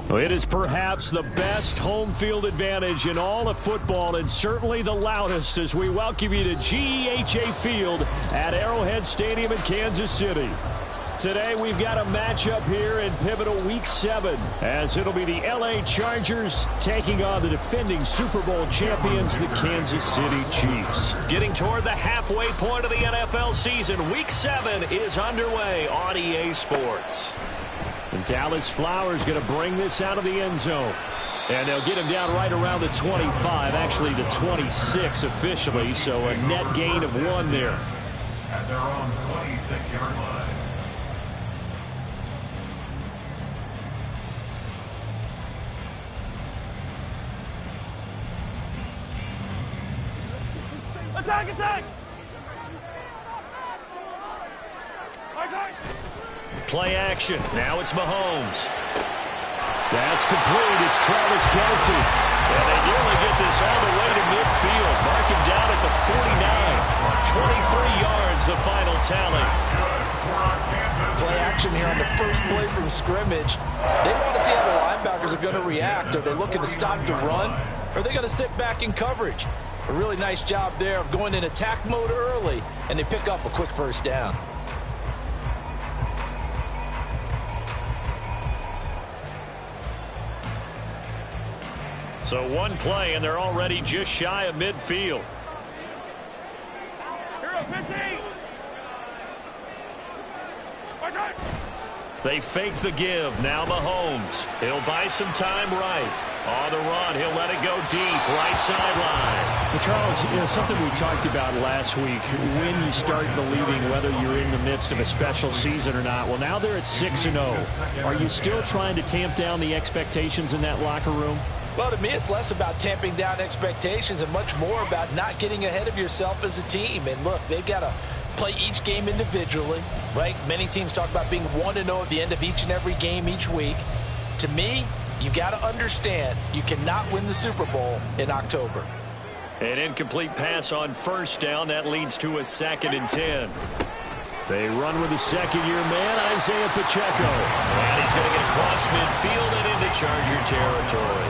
It is perhaps the best home field advantage in all of football, and certainly the loudest, as we welcome you to GEHA Field at Arrowhead Stadium in Kansas City. Today we've got a matchup here in pivotal Week 7, as it'll be the LA Chargers taking on the defending Super Bowl champions, the Kansas City Chiefs. Getting toward the halfway point of the NFL season, Week 7 is underway on EA Sports. And Dallas Flowers going to bring this out of the end zone. And they'll get him down right around the 25, actually the 26 officially, so a net gain of 1 there. At their own 26-yard line. Attack, attack! Play action. Now it's Mahomes. That's complete. It's Travis Kelce. And they nearly get this all the way to midfield. Mark him down at the 49. 23 yards, the final tally. Play action here on the first play from scrimmage. They want to see how the linebackers are going to react. Are they looking to stop the run? Or are they going to sit back in coverage? A really nice job there of going in attack mode early, and they pick up a quick first down. So one play, and they're already just shy of midfield. Hero 15! They fake the give. Now Mahomes. He'll buy some time right. On the run, he'll let it go deep. Right sideline. Well, Charles, something we talked about last week, when you start believing whether you're in the midst of a special season or not. Well, now they're at 6-0. Are you still trying to tamp down the expectations in that locker room? Well, to me, it's less about tamping down expectations and much more about not getting ahead of yourself as a team. And look, they've got to play each game individually, right? Many teams talk about being 1-0 at the end of each and every game each week. To me, you got to understand you cannot win the Super Bowl in October. An incomplete pass on first down. That leads to a 2nd and 10. They run with the second-year man, Isaiah Pacheco. And he's going to get across midfield and into Charger territory.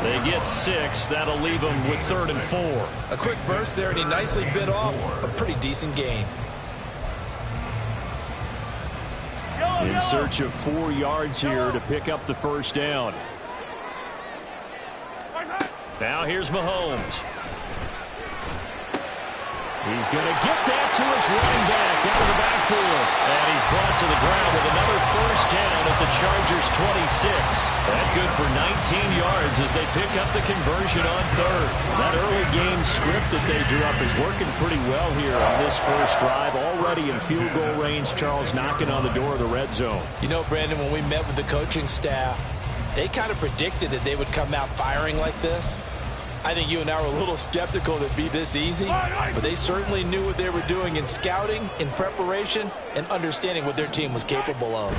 They get 6. That'll leave them with 3rd and 4. A quick burst there, and he nicely bit off a pretty decent gain. In search of 4 yards here to pick up the first down. Now here's Mahomes. He's going to get that to his running back out of the backfield. And he's brought to the ground with another first down at the Chargers' 26. That good for 19 yards as they pick up the conversion on 3rd. That early game script that they drew up is working pretty well here on this first drive. Already in field goal range, Charles knocking on the door of the red zone. You know, Brandon, when we met with the coaching staff, they kind of predicted that they would come out firing like this. I think you and I were a little skeptical that it'd be this easy, but they certainly knew what they were doing in scouting, in preparation, and understanding what their team was capable of.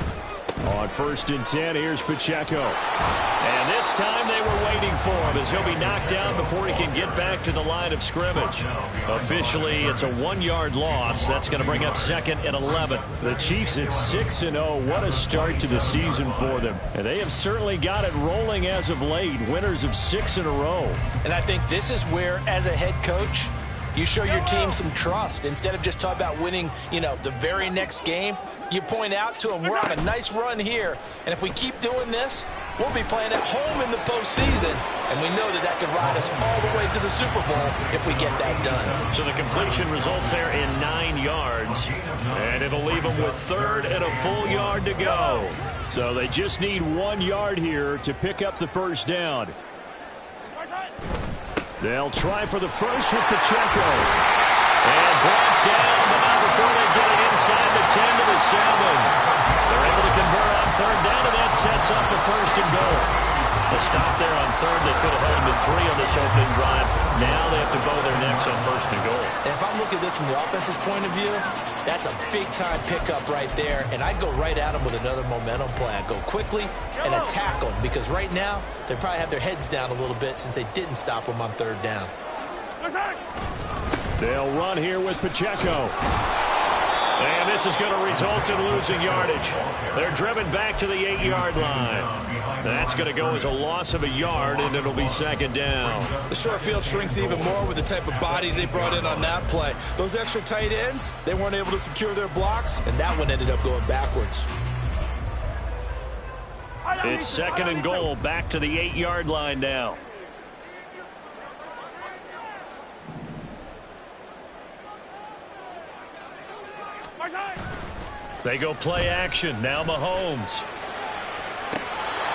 On 1st and 10, here's Pacheco. And this time they were waiting for him as he'll be knocked down before he can get back to the line of scrimmage. Officially, it's a 1-yard loss. That's going to bring up 2nd and 11. The Chiefs at 6-0. What a start to the season for them. And they have certainly got it rolling as of late. Winners of 6 in a row. And I think this is where, as a head coach, you show your team some trust. Instead of just talking about winning, the very next game, you point out to them, we're on a nice run here, and if we keep doing this, we'll be playing at home in the postseason, and we know that can ride us all the way to the Super Bowl if we get that done. So the completion results there in 9 yards, and it'll leave them with 3rd and a full yard to go. So they just need 1 yard here to pick up the first down. They'll try for the first with Pacheco. And brought down, but not before they get it inside the 10 to the 7. They're able to convert on 3rd down, and that sets up a 1st and goal. A stop there on 3rd. They could have held them to 3 on this opening drive. Now they have to bow their necks on 1st and goal. And if I'm looking at this from the offense's point of view, that's a big-time pickup right there. And I go right at them with another momentum play. I go quickly and attack them because right now they probably have their heads down a little bit since they didn't stop them on 3rd down. They'll run here with Pacheco. And this is going to result in losing yardage. They're driven back to the 8-yard line. That's going to go as a loss of a yard, and it'll be second down. The short field shrinks even more with the type of bodies they brought in on that play. Those extra tight ends, they weren't able to secure their blocks, and that one ended up going backwards. It's second and goal, back to the 8-yard line now. They go play action. Now Mahomes.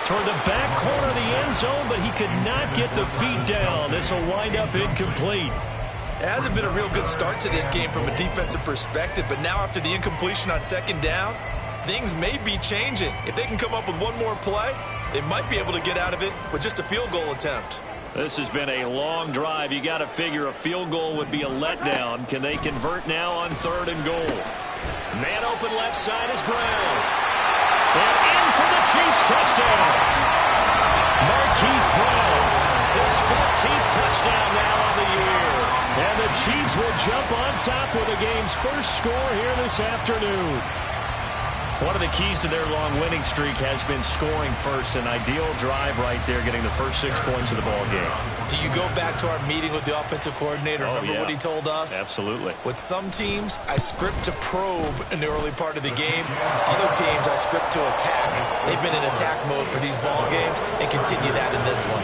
Toward the back corner of the end zone, but he could not get the feet down. This will wind up incomplete. It hasn't been a real good start to this game from a defensive perspective, but now after the incompletion on second down, things may be changing. If they can come up with one more play, they might be able to get out of it with just a field goal attempt. This has been a long drive. You got to figure a field goal would be a letdown. Can they convert now on third and goal? Man open left side is Brown. And in for the Chiefs touchdown. Marquise Brown, his 14th touchdown now on the year. And the Chiefs will jump on top with the game's first score here this afternoon. One of the keys to their long winning streak has been scoring first. An ideal drive right there, getting the first 6 points of the ball game. Do you go back to our meeting with the offensive coordinator? Remember what he told us? Absolutely. With some teams, I script to probe in the early part of the game. Other teams, I script to attack. They've been in attack mode for these ball games and continue that in this one.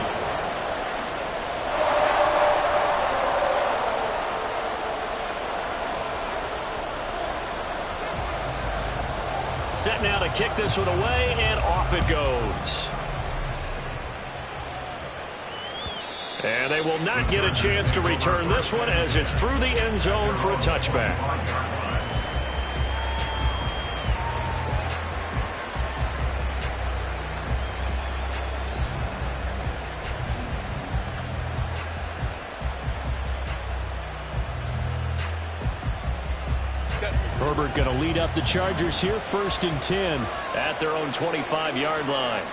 Set now to kick this one away, and off it goes. And they will not get a chance to return this one as it's through the end zone for a touchback. Herbert going to lead up the Chargers here, 1st and 10 at their own 25-yard line.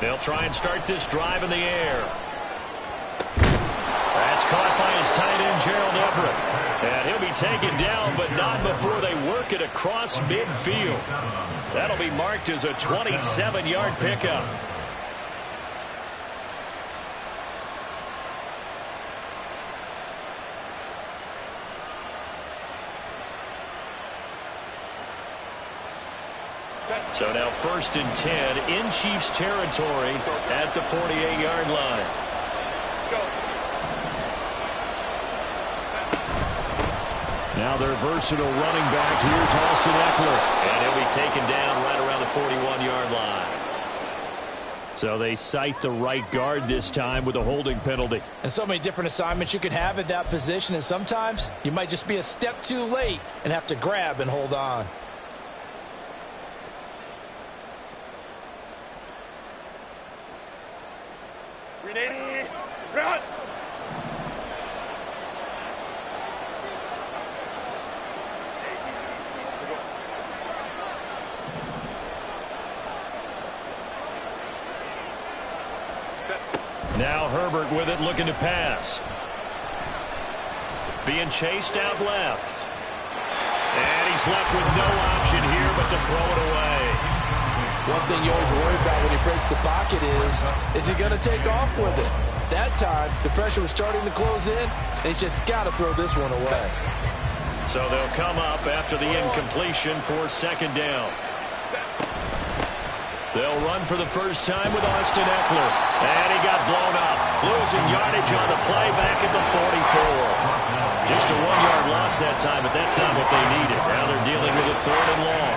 They'll try and start this drive in the air. That's caught by his tight end, Gerald Everett. And he'll be taken down, but not before they work it across midfield. That'll be marked as a 27-yard pickup. So now 1st and 10 in Chiefs territory at the 48-yard line. Now their versatile running back, here's Austin Eckler. And he'll be taken down right around the 41-yard line. So they cite the right guard this time with a holding penalty. And so many different assignments you can have at that position, and sometimes you might just be a step too late and have to grab and hold on. Run! Now Herbert with it, looking to pass. Being chased out left. And he's left with no option here but to throw it away. One thing you always worry about when he breaks the pocket is he going to take off with it? That time, the pressure was starting to close in, and he's just got to throw this one away. So they'll come up after the incompletion for second down. They'll run for the first time with Austin Eckler. And he got blown up. Losing yardage on the play back at the 44. Just a 1-yard loss that time, but that's not what they needed. Now they're dealing with a 3rd and long.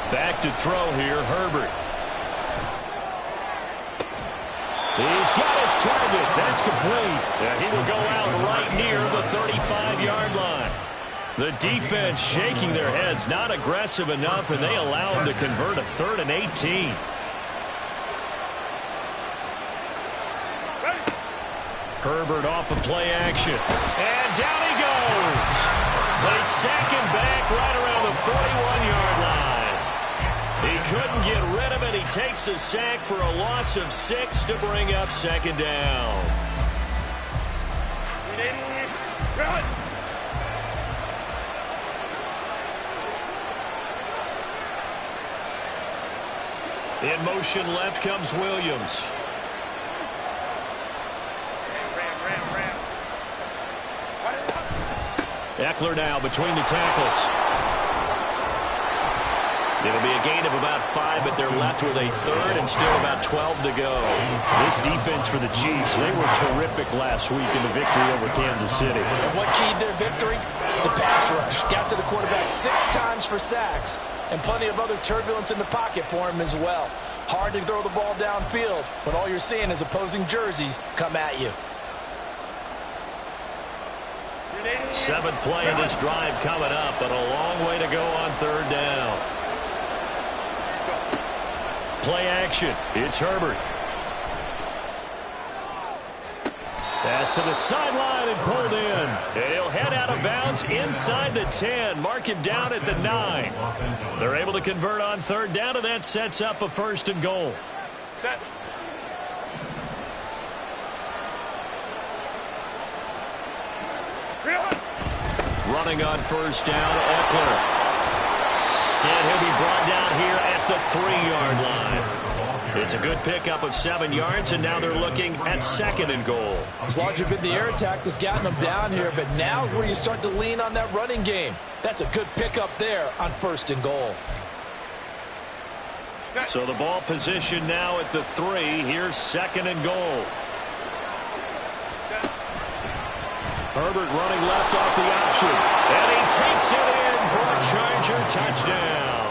Back to throw here, Herbert. He's got his target. That's complete. And he will go out right near the 35-yard line. The defense shaking their heads, not aggressive enough, and they allow him to convert a 3rd and 18. Herbert off of play action. And down he goes. They sack him back right around the 41-yard line. He couldn't get rid of it. He takes a sack for a loss of 6 to bring up second down. In motion left comes Williams. Eckler now between the tackles. It'll be a gain of about 5, but they're left with a third and still about 12 to go. This defense for the Chiefs, they were terrific last week in the victory over Kansas City. And what keyed their victory? The pass rush. Got to the quarterback 6 times for sacks, and plenty of other turbulence in the pocket for him as well. Hard to throw the ball downfield when all you're seeing is opposing jerseys come at you. 7th play of this drive coming up, but a long way to go on third down. Play action. It's Herbert. Pass to the sideline and pulled in. And he'll head out of bounds inside the 10. Mark it down at the 9. They're able to convert on third down, and that sets up a 1st and goal. Set. Running on first down, Eckler. And he'll be brought down here at the 3-yard line. It's a good pickup of 7 yards, and now they're looking at 2nd and goal. As large as been the air attack that's gotten them down here, but now is where you start to lean on that running game. That's a good pickup there on 1st and goal. So the ball position now at the 3. Here's 2nd and goal. Herbert running left off the option. And he takes it in for a Charger touchdown.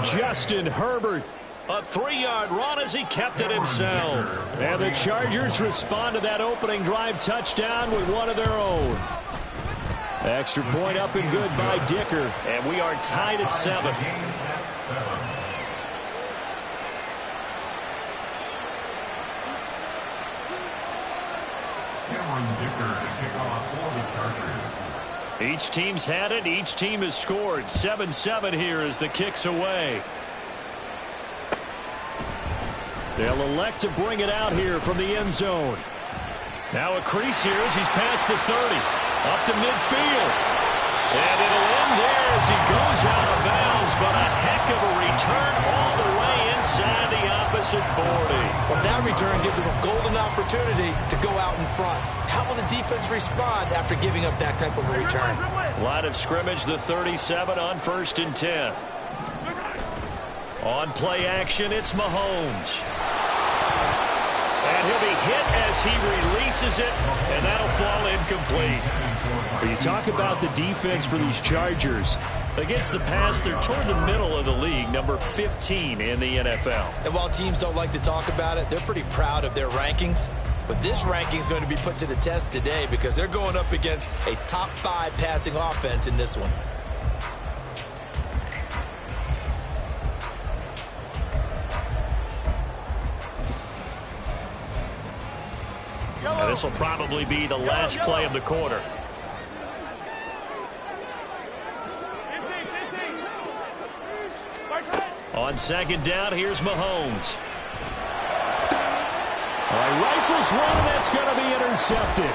Justin Herbert, a 3-yard run as he kept it himself. And the Chargers respond to that opening drive touchdown with one of their own. Extra point up and good by Dicker. And we are tied at 7. Each team's had it. Each team has scored. 7-7 here as the kick's away. They'll elect to bring it out here from the end zone. Now a crease here as he's past the 30. Up to midfield. And it'll end there as he goes out of bounds. But a heck of a return all the way inside the opposite 40. Well, that return gives him a golden opportunity to go out in front. How will the defense respond after giving up that type of a return? Line of scrimmage, the 37 on 1st and 10. On play action, it's Mahomes. And he'll be hit as he releases it, and that'll fall incomplete. When you talk about the defense for these Chargers, against the pass, they're toward the middle of the league, number 15 in the NFL. And while teams don't like to talk about it, they're pretty proud of their rankings. But this ranking is going to be put to the test today because they're going up against a top 5 passing offense in this one. And this will probably be the last play of the quarter. On 2nd down, here's Mahomes. Rifles one, and that's going to be intercepted.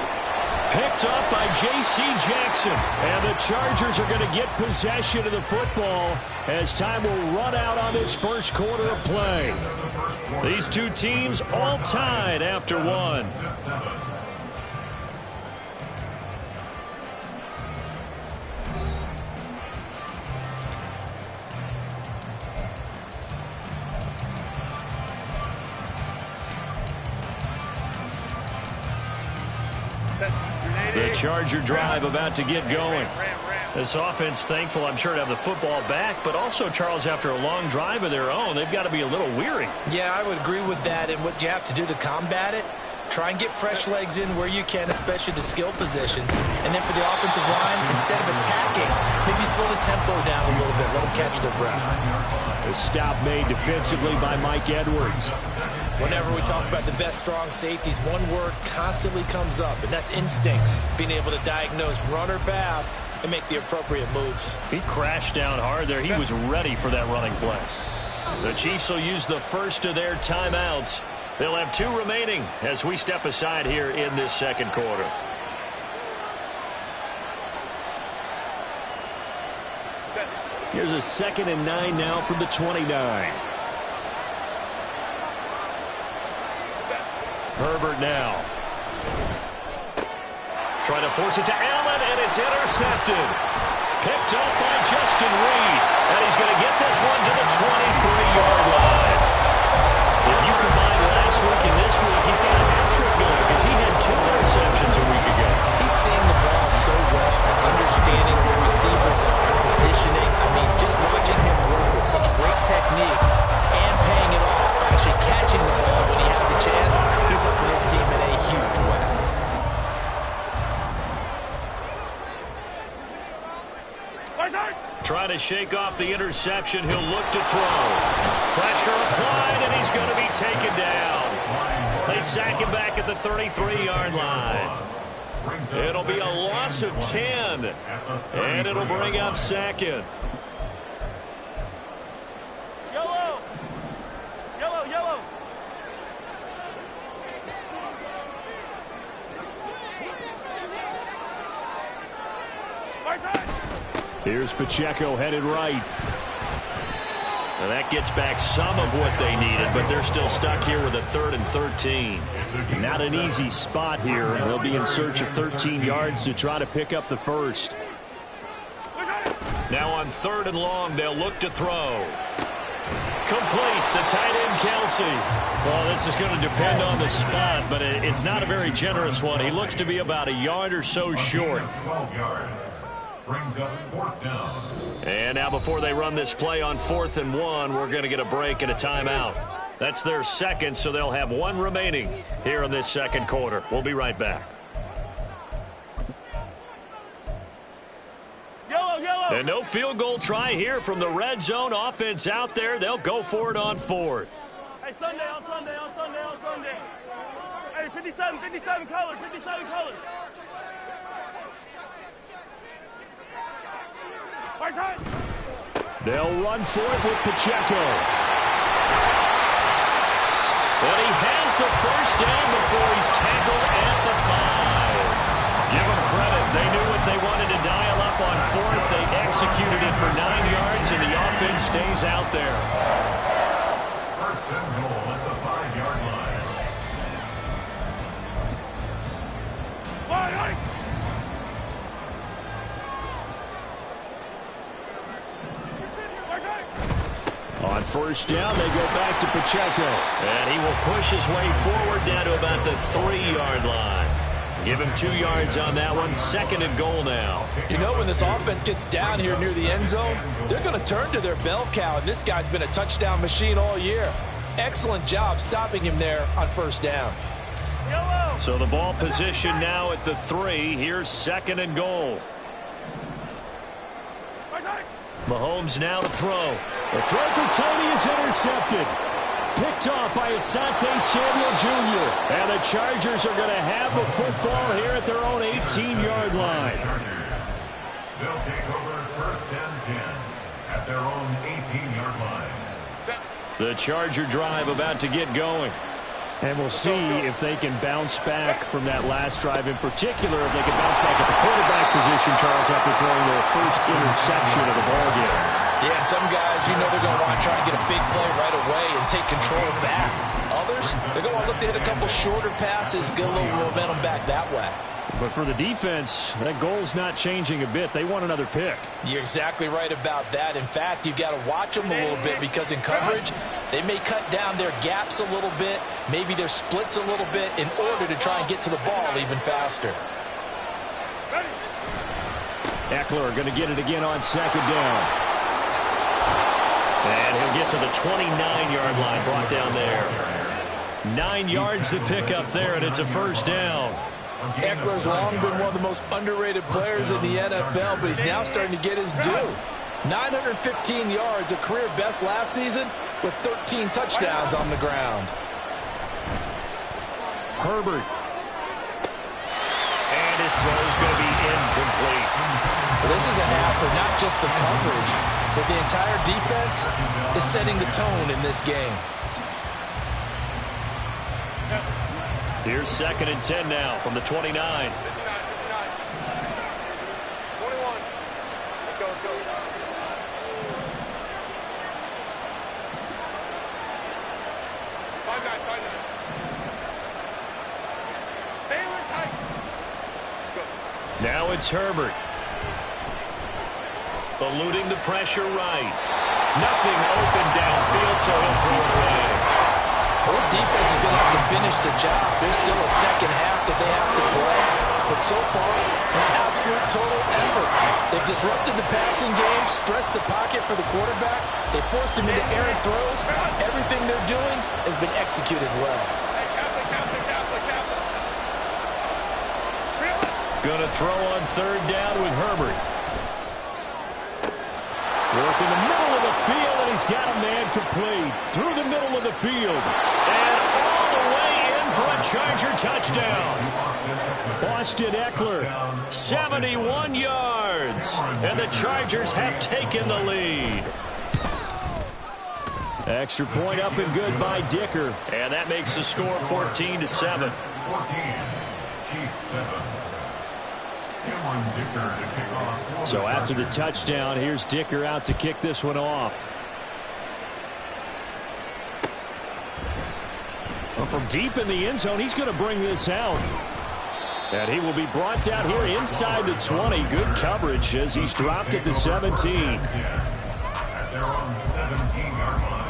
Picked up by J.C. Jackson. And the Chargers are going to get possession of the football as time will run out on this first quarter of play. These two teams all tied after 1. The Charger drive about to get going. This offense thankful, I'm sure, to have the football back, but also, Charles, after a long drive of their own, they've got to be a little weary. Yeah, I would agree with that, and what you have to do to combat it, try and get fresh legs in where you can, especially the skill positions. And then for the offensive line, instead of attacking, maybe slow the tempo down a little bit, let them catch their breath. The stop made defensively by Mike Edwards. Whenever we talk about the best strong safeties, one word constantly comes up, and that's instincts. Being able to diagnose run or pass and make the appropriate moves. He crashed down hard there. He was ready for that running play. The Chiefs will use the first of their timeouts. They'll have 2 remaining as we step aside here in this second quarter. Here's a 2nd and 9 now from the 29. Herbert now. Trying to force it to Allen, and it's intercepted. Picked up by Justin Reed, and he's going to get this one to the 23-yard line. If you combine last week and this week, he's got a hat-trick going because he had 2 interceptions a week ago. He's seeing the ball so well and understanding where receivers are, positioning. I mean, just watching him work with such great technique and paying it off by actually catching the ball when he has a chance, he's helping his team in a huge way. Trying to shake off the interception. He'll look to throw. Pressure applied, and he's going to be taken down. They sack him back at the 33-yard line. It'll be a loss of 10, and it'll bring up 2nd. Yellow! Yellow, yellow! Right side! Here's Pacheco headed right. And that gets back some of what they needed, but they're still stuck here with a 3rd and 13. Not an easy spot here. They'll be in search of 13 yards to try to pick up the first. Now on 3rd and long, they'll look to throw. Complete, the tight end Kelsey. Well, this is going to depend on the spot, but it's not a very generous one. He looks to be about a yard or so short. 12 yards. Brings up 4th down. And now before they run this play on 4th and 1, we're going to get a break and a timeout. That's their 2nd, so they'll have 1 remaining here in this second quarter. We'll be right back. Yellow, yellow! And no field goal try here from the red zone offense out there. They'll go for it on 4th. Hey, Sunday, on Sunday, on Sunday, on Sunday. Hey, 57 colors, 57 colors. Right side. They'll run for it with Pacheco. But he has the first down before he's tackled at the 5. Give them credit. They knew what they wanted to dial up on 4th. They executed it for 9 yards, and the offense stays out there. 1st and goal at the 5-yard line. Right. On 1st down, they go back to Pacheco. And he will push his way forward down to about the 3-yard line. Give him 2 yards on that one. 2nd and goal now. You know, when this offense gets down here near the end zone, they're going to turn to their bell cow, and this guy's been a touchdown machine all year. Excellent job stopping him there on 1st down. Yellow. So the ball position now at the 3. Here's 2nd and goal. Right side. Mahomes now to throw. The throw for Tony is intercepted. Picked off by Asante Samuel Jr. And the Chargers are going to have the football here at their own 18-yard line. They'll take over 1st and 10 at their own 18-yard line. The Charger drive about to get going. And we'll see if they can bounce back from that last drive. In particular, if they can bounce back at the quarterback position, Charles, after throwing their first interception of the ballgame. Yeah, some guys, you know they're going to want to try and get a big play right away and take control back. Others, they're going to look to hit a couple shorter passes, get a little momentum back that way. But for the defense, that goal's not changing a bit. They want another pick. You're exactly right about that. In fact, you've got to watch them a little bit because in coverage, they may cut down their gaps a little bit, maybe their splits a little bit in order to try and get to the ball even faster. Eckler going to get it again on 2nd down. And he'll get to the 29-yard line, brought down there. 9 yards to pick up there, and it's a 1st down. Eckler's long been one of the most underrated players in the NFL, but he's now starting to get his due. 915 yards, a career best last season, with 13 touchdowns on the ground. Herbert. And his throw is going to be incomplete. Well, this is a half for not just the coverage, but the entire defense is setting the tone in this game. Here's 2nd and 10 now from the 29. 21. Let's go, let's go. Now it's Herbert. Eluding the pressure right. Nothing open downfield, so he'll throw it away. Well, this defense is going to have to finish the job. There's still a second half that they have to play. But so far, an absolute total effort. They've disrupted the passing game, stressed the pocket for the quarterback. They forced him into errant throws. Everything they're doing has been executed well. Going to throw on 3rd down with Herbert. Work in the middle of the field, and he's got a man complete. Through the middle of the field. And all the way in for a Charger touchdown. Austin Eckler, 71 yards. And the Chargers have taken the lead. Extra point up and good by Dicker. And that makes the score 14-7. 14, Chiefs 7. So after the touchdown, here's Dicker out to kick this one off. Well, from deep in the end zone, he's going to bring this out. And he will be brought down here inside the 20. Good coverage as he's dropped at the 17. At their own 17-yard line.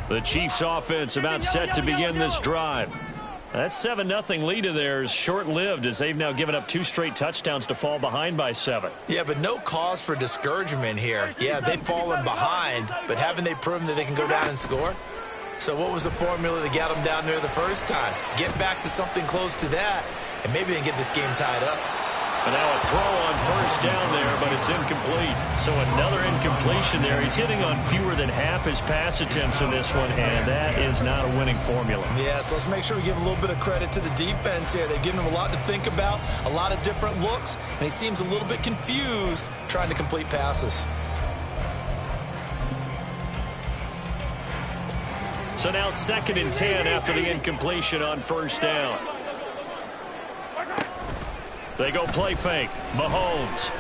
The Chiefs offense about set to begin this drive. That 7-0 lead of theirs short-lived as they've now given up 2 straight touchdowns to fall behind by 7. Yeah, but no cause for discouragement here. Yeah, they've fallen behind, but haven't they proven that they can go down and score? So what was the formula that got them down there the first time? Get back to something close to that, and maybe they can get this game tied up. And now a throw on 1st down there, but it's incomplete. So another incompletion there. He's hitting on fewer than half his pass attempts in this one, and that is not a winning formula. Yeah, so let's make sure we give a little bit of credit to the defense here. They've given him a lot to think about, a lot of different looks, and he seems a little bit confused trying to complete passes. So now 2nd and 10 after the incompletion on 1st down. They go play fake. Mahomes.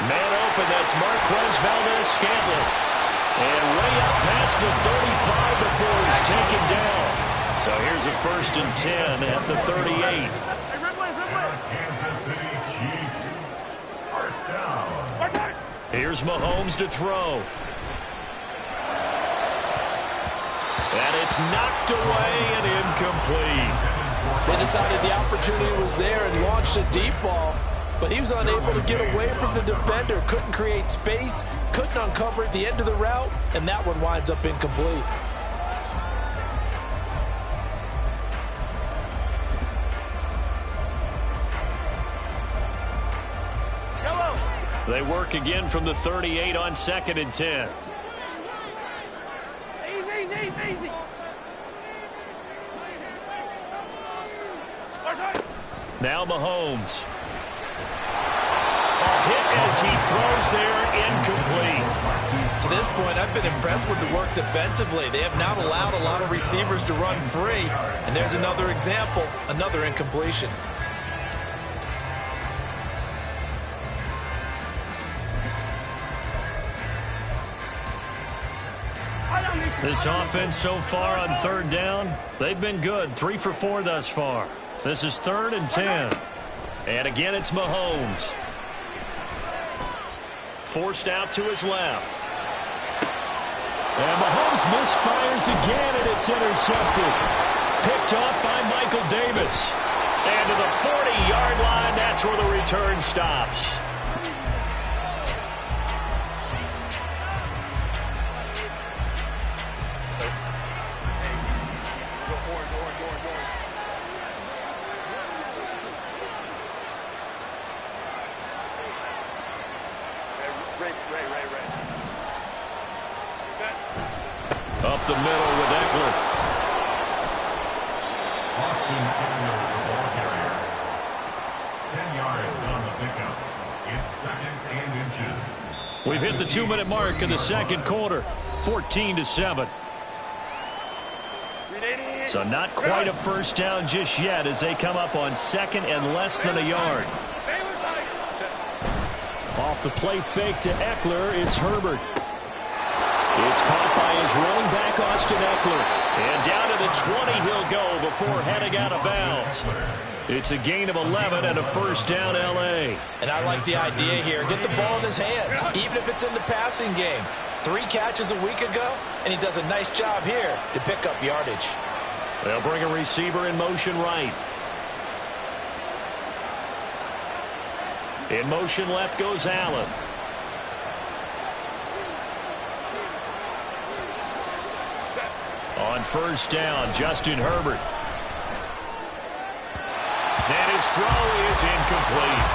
Man open, that's Marquez Valdez-Scantling. And way up past the 35 before he's taken down. So here's a 1st and 10 at the 38. Kansas City Chiefs. 1st down. Here's Mahomes to throw. And it's knocked away and incomplete. They decided the opportunity was there and launched a deep ball, but he was unable to get away from the defender, couldn't create space, couldn't uncover at the end of the route, and that one winds up incomplete. They work again from the 38 on 2nd and 10. Easy. Now Mahomes. A hit as he throws there, incomplete. To this point, I've been impressed with the work defensively. They have not allowed a lot of receivers to run free. And there's another example, another incompletion. This offense so far on 3rd down, they've been good. 3 for 4 thus far. This is 3rd and 10. And again, it's Mahomes. Forced out to his left. And Mahomes misfires again, and it's intercepted. Picked off by Michael Davis. And to the 40-yard line, that's where the return stops. Up the middle with Eckler. Austin Eckler, the ball carrier. 10 yards on the pickup. It's 2nd and inches. We've hit the 2-minute mark of the second quarter. 14-7. So not quite a first down just yet as they come up on 2nd and less than a yard. Off the play fake to Eckler, it's Herbert. It's caught by his running back, Austin Eckler. And down to the 20 he'll go before heading out of bounds. It's a gain of 11 and a first down, L.A. And I like the idea here. Get the ball in his hands, even if it's in the passing game. 3 catches a week ago, and he does a nice job here to pick up yardage. They'll bring a receiver in motion right. In motion left goes Allen. On first down, Justin Herbert. And his throw is incomplete.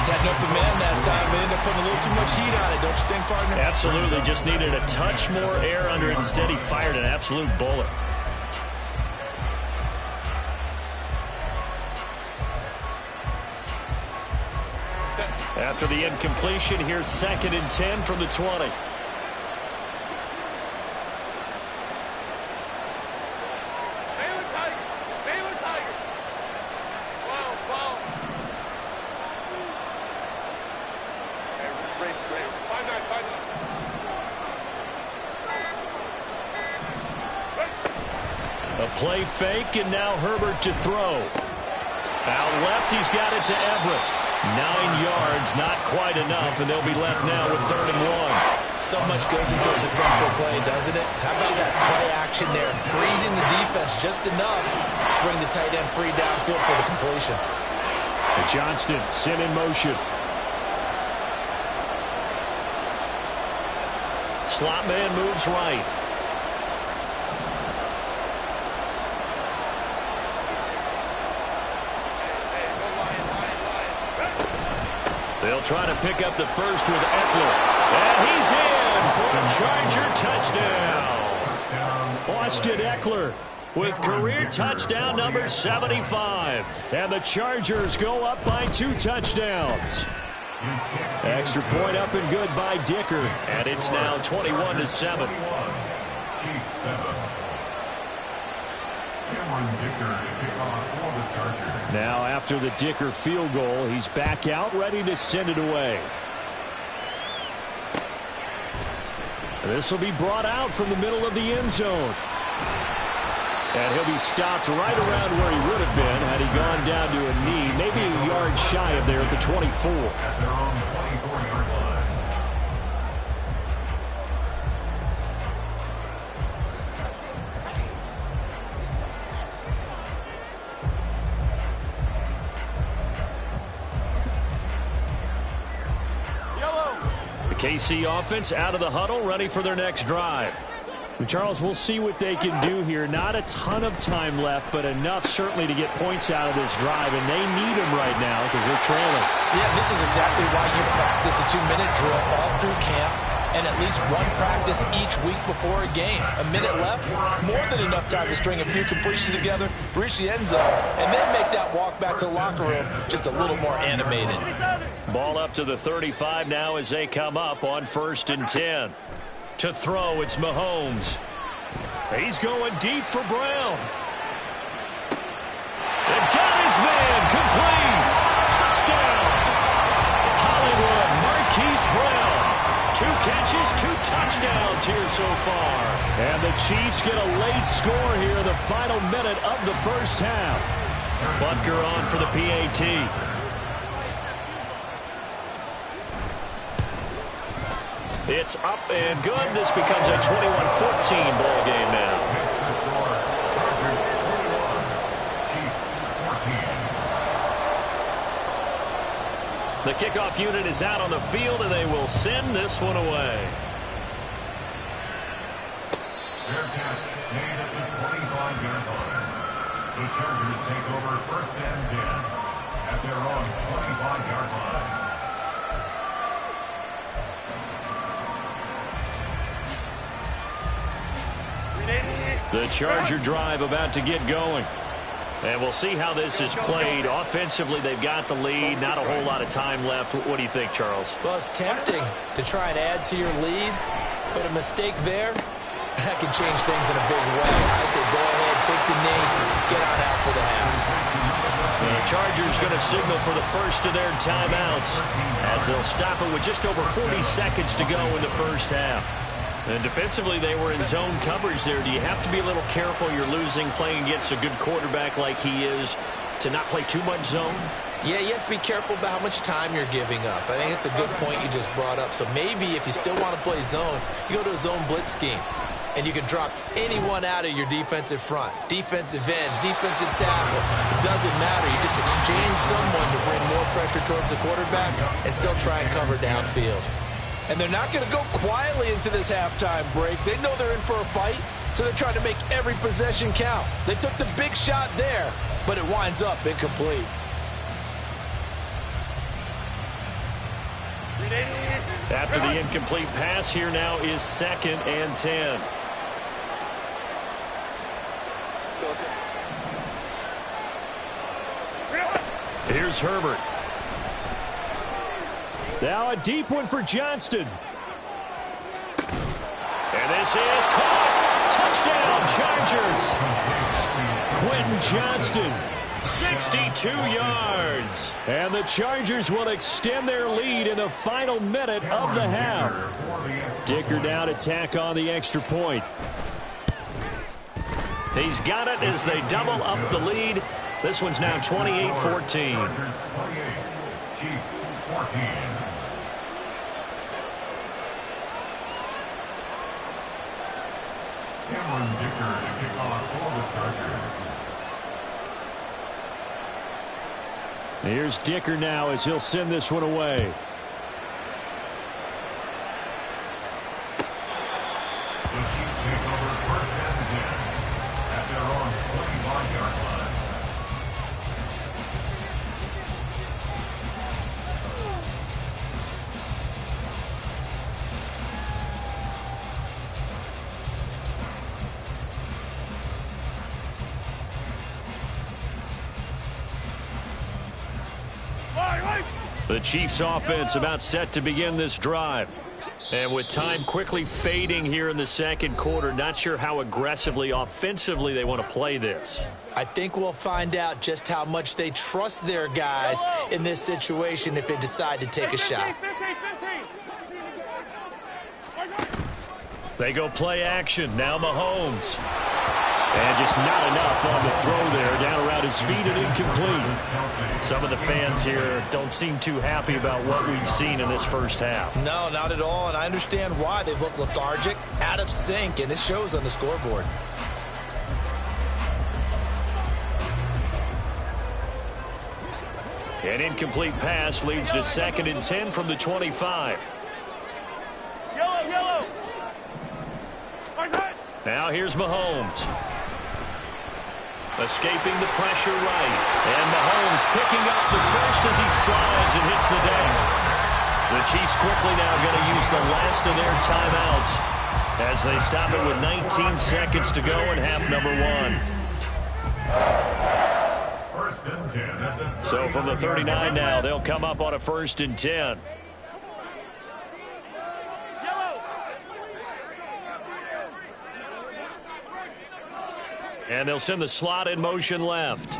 Had an open man that time, but ended up putting a little too much heat on it, don't you think, partner? Absolutely, just needed a touch more air under it. Instead, he fired an absolute bullet. After the incompletion, here's 2nd and 10 from the 20. A play fake, and now Herbert to throw. Out left, he's got it to Everett. 9 yards, not quite enough, and they'll be left now with 3rd and 1. So much goes into a successful play, doesn't it? How about that play action there? Freezing the defense just enough to swing the tight end free downfield for the completion. Johnston sent in motion. Slot man moves right. They'll try to pick up the first with Eckler. And he's in for a Charger touchdown. Austin Eckler with career touchdown number 75. And the Chargers go up by 2 touchdowns. Extra point up and good by Dicker. And it's now 21-7. Now after the Dicker field goal, he's back out ready to send it away. This will be brought out from the middle of the end zone. And he'll be stopped right around where he would have been had he gone down to a knee, maybe a yard shy of there at the 24. At their own 24-yard line. The KC offense out of the huddle, ready for their next drive. And Charles, we'll see what they can do here. Not a ton of time left, but enough certainly to get points out of this drive, and they need them right now because they're trailing. Yeah, this is exactly why you practice a 2-minute drill all through camp and at least one practice each week before a game. A minute left, more than enough time to string a few completions together, reach the end zone, and then make that walk back to the locker room just a little more animated. Ball up to the 35 now as they come up on 1st and 10. To throw, it's Mahomes. He's going deep for Brown. They've got his man, complete. Touchdown. Hollywood, Marquise Brown. 2 catches, 2 touchdowns here so far. And the Chiefs get a late score here in the final minute of the first half. Butker on for the PAT. It's up and good. This becomes a 21-14 ball game now. The kickoff unit is out on the field, and they will send this one away. Fair catch made at the 25-yard line. The Chargers take over 1st and 10 at their own 25-yard line. The Charger drive about to get going. And we'll see how this is played. Offensively, they've got the lead. Not a whole lot of time left. What do you think, Charles? Well, it's tempting to try and add to your lead, but a mistake there, that can change things in a big way. I say go ahead, take the knee, get on out for the half. The Chargers going to signal for the first of their timeouts as they'll stop it with just over 40 seconds to go in the first half. And defensively, they were in zone coverage there. Do you have to be a little careful? You're losing, playing against a good quarterback like he is, to not play too much zone? Yeah, you have to be careful about how much time you're giving up. I think it's a good point you just brought up. So maybe if you still want to play zone, you go to a zone blitz scheme. And you can drop anyone out of your defensive front. Defensive end, defensive tackle. It doesn't matter. You just exchange someone to bring more pressure towards the quarterback and still try and cover downfield. And they're not going to go quietly into this halftime break. They know they're in for a fight, so they're trying to make every possession count. They took the big shot there, but it winds up incomplete. After the incomplete pass, here now is 2nd and 10. Here's Herbert. Now a deep one for Johnston. And this is caught. Touchdown, Chargers. Quentin Johnston, 62 yards. And the Chargers will extend their lead in the final minute of the half. Dicker now to tack on the extra point. He's got it as they double up the lead. This one's now 28-14. Chiefs 14. Cameron Dicker to kick off for the Chargers. Here's Dicker now as he'll send this one away. The Chiefs take over 1st and 10 at their own 25-yard line. The Chiefs offense about set to begin this drive. And with time quickly fading here in the second quarter, not sure how aggressively, offensively they want to play this. I think we'll find out just how much they trust their guys in this situation if they decide to take a shot. They go play action. Now Mahomes. And just not enough on the throw there. Down around his feet and incomplete. Some of the fans here don't seem too happy about what we've seen in this first half. No, not at all, and I understand why. They've looked lethargic, out of sync, and it shows on the scoreboard. An incomplete pass leads to 2nd and 10 from the 25. Yellow. Now here's Mahomes. Escaping the pressure right. And Mahomes picking up the first as he slides and hits the deck. The Chiefs quickly now going to use the last of their timeouts as they stop it with 19 seconds to go in half number 1. 1st and 10 at the So from the 39 now, they'll come up on a 1st and 10. And they'll send the slot in motion left.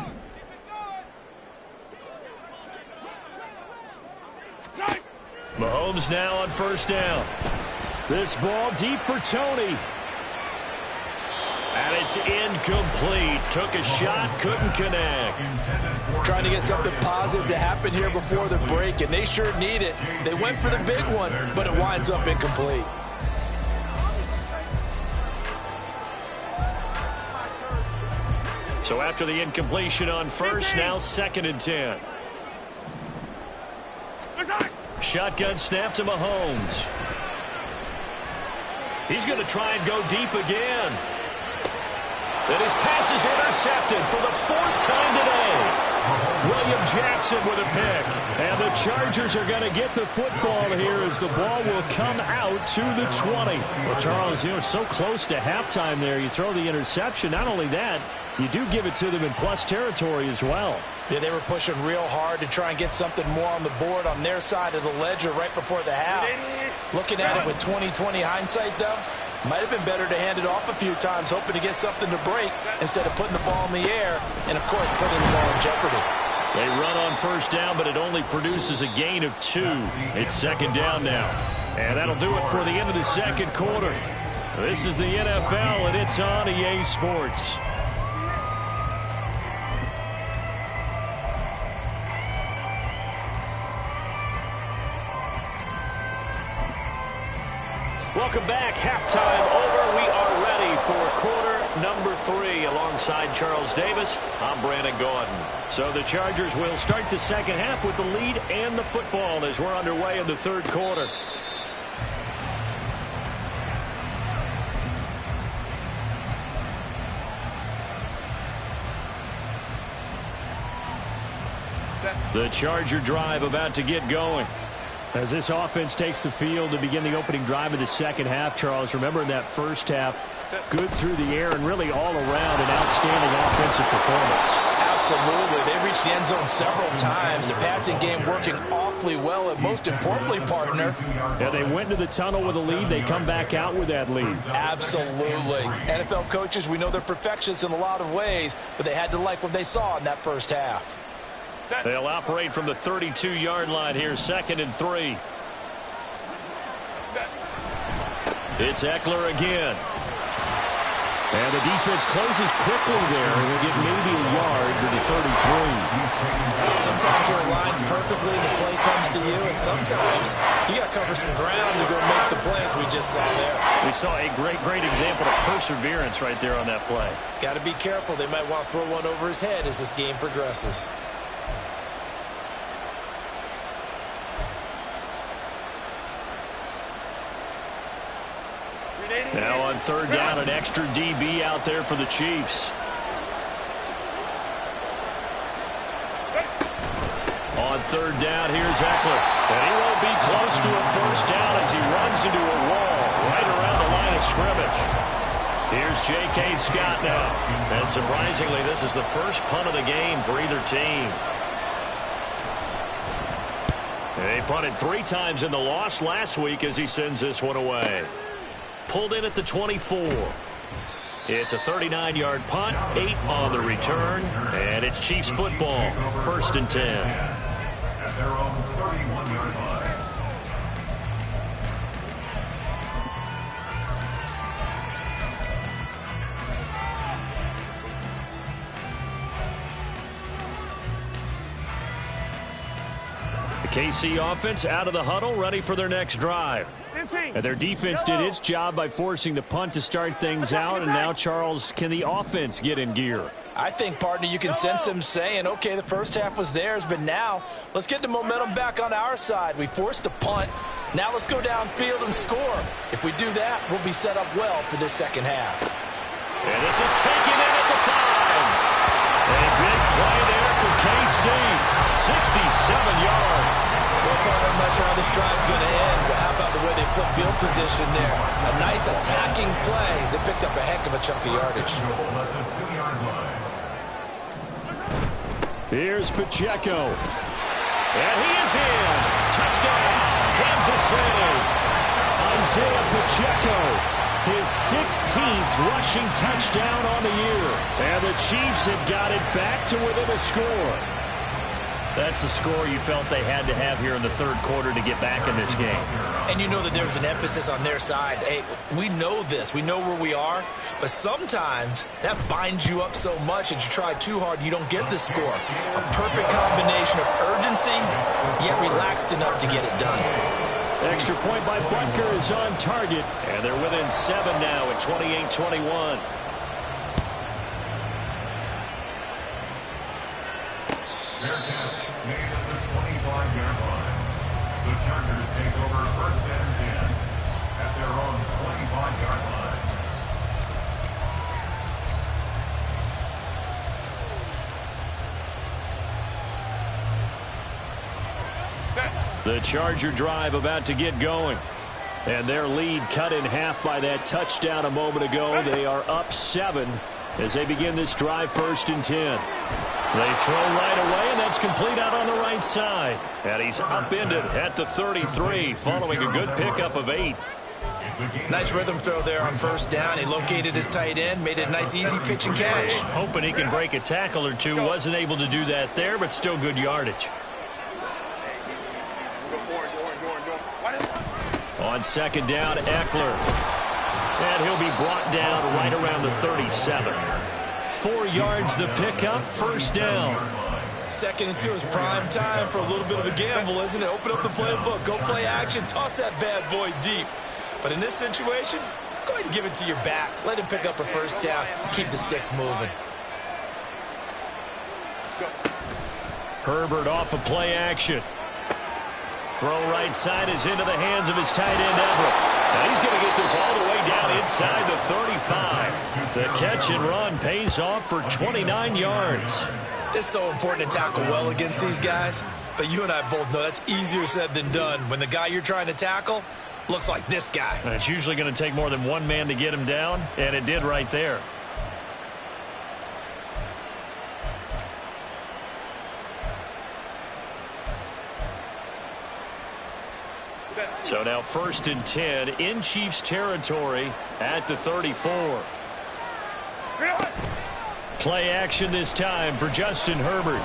Mahomes now on 1st down. This ball deep for Tony. And it's incomplete. Took a shot, couldn't connect. Trying to get something positive to happen here before the break, and they sure need it. They went for the big one, but it winds up incomplete. So after the incompletion on 1st, now 2nd and 10. Shotgun snap to Mahomes. He's going to try and go deep again. And his pass is intercepted for the 4th time today. William Jackson with a pick. And the Chargers are going to get the football here as the ball will come out to the 20. The Well, Charles, so close to halftime there. You throw the interception. Not only that, you do give it to them in plus territory as well. Yeah, they were pushing real hard to try and get something more on the board on their side of the ledger right before the half. Looking at it with 20/20 hindsight, though, might have been better to hand it off a few times, hoping to get something to break instead of putting the ball in the air and, of course, putting the ball in jeopardy. They run on first down, but it only produces a gain of 2. It's second down now. And that'll do it for the end of the second quarter. This is the NFL, and it's on EA Sports. Welcome back. Halftime over. We are ready for quarter number 3. Alongside Charles Davis, I'm Brandon Gordon. So the Chargers will start the second half with the lead and the football as we're underway in the third quarter. The Charger drive about to get going. As this offense takes the field to begin the opening drive of the second half, Charles, remember in that first half, good through the air and really all around an outstanding offensive performance. Absolutely. They reached the end zone several times. The passing game working awfully well, and most importantly, partner. Yeah, they went to the tunnel with a lead. They come back out with that lead. Absolutely. NFL coaches, we know they're perfectionists in a lot of ways, but they had to like what they saw in that first half. They'll operate from the 32-yard line here, 2nd and 3. It's Eckler again. And the defense closes quickly there. We'll get maybe a yard to the 33. Sometimes you're aligned perfectly and the play comes to you, and sometimes you got to cover some ground to go make the plays we just saw there. We saw a great example of perseverance right there on that play. Got to be careful. They might want to throw one over his head as this game progresses. Now on third down, an extra DB out there for the Chiefs. On third down, here's Eckler. And he won't be close to a first down as he runs into a wall right around the line of scrimmage. Here's J.K. Scott now. And surprisingly, this is the first punt of the game for either team. They punted 3 times in the loss last week as he sends this one away. Pulled in at the 24. It's a 39-yard punt, 8 on the return, and it's Chiefs football, 1st and 10. At their own 31-yard line. The KC offense out of the huddle, ready for their next drive. And their defense did its job by forcing the punt to start things out. And now, Charles, can the offense get in gear? I think, partner, you can sense them saying, okay, the first half was theirs, but now let's get the momentum back on our side. We forced a punt. Now let's go downfield and score. If we do that, we'll be set up well for this second half. And this is taken in at the 5. A big play there for KC. 67 yards. Well, partner, I'm not sure how this drive's going to end, but how about the way they flip field position there? A nice attacking play. They picked up a heck of a chunk of yardage. Here's Pacheco. And he is in. Touchdown, Kansas City. Isaiah Pacheco, his 16th rushing touchdown on the year. And the Chiefs have got it back to within a score. That's the score you felt they had to have here in the third quarter to get back in this game. And you know that there's an emphasis on their side. Hey, we know this. We know where we are. But sometimes that binds you up so much that you try too hard, you don't get the score. A perfect combination of urgency, yet relaxed enough to get it done. Extra point by Butker is on target. And they're within 7 now at 28-21. Fair catch made at the 25-yard line. The Chargers take over 1st and 10 at their own 25-yard line. The Charger drive about to get going. And their lead cut in half by that touchdown a moment ago. They are up 7 as they begin this drive, 1st and 10. They throw right away, and that's complete out on the right side. And he's upended at the 33 following a good pickup of 8. Nice rhythm throw there on 1st down. He located his tight end, made it a nice easy pitch and catch. Hoping he can break a tackle or two. Wasn't able to do that there, but still good yardage. On 2nd down, Eckler. And he'll be brought down right around the 37. 4 yards the pickup, 1st down. 2nd and 2 is prime time for a little bit of a gamble, isn't it? Open up the playbook, go play action, toss that bad boy deep. But in this situation, go ahead and give it to your back. Let him pick up a 1st down, keep the sticks moving. Herbert off of play action. Throw right side is into the hands of his tight end, Everett. And he's going to get this all the way down inside the 35. The catch and run pays off for 29 yards. It's so important to tackle well against these guys, but you and I both know that's easier said than done when the guy you're trying to tackle looks like this guy. And it's usually going to take more than one man to get him down, and it did right there. So now 1st and 10 in Chiefs territory at the 34. Play action this time for Justin Herbert.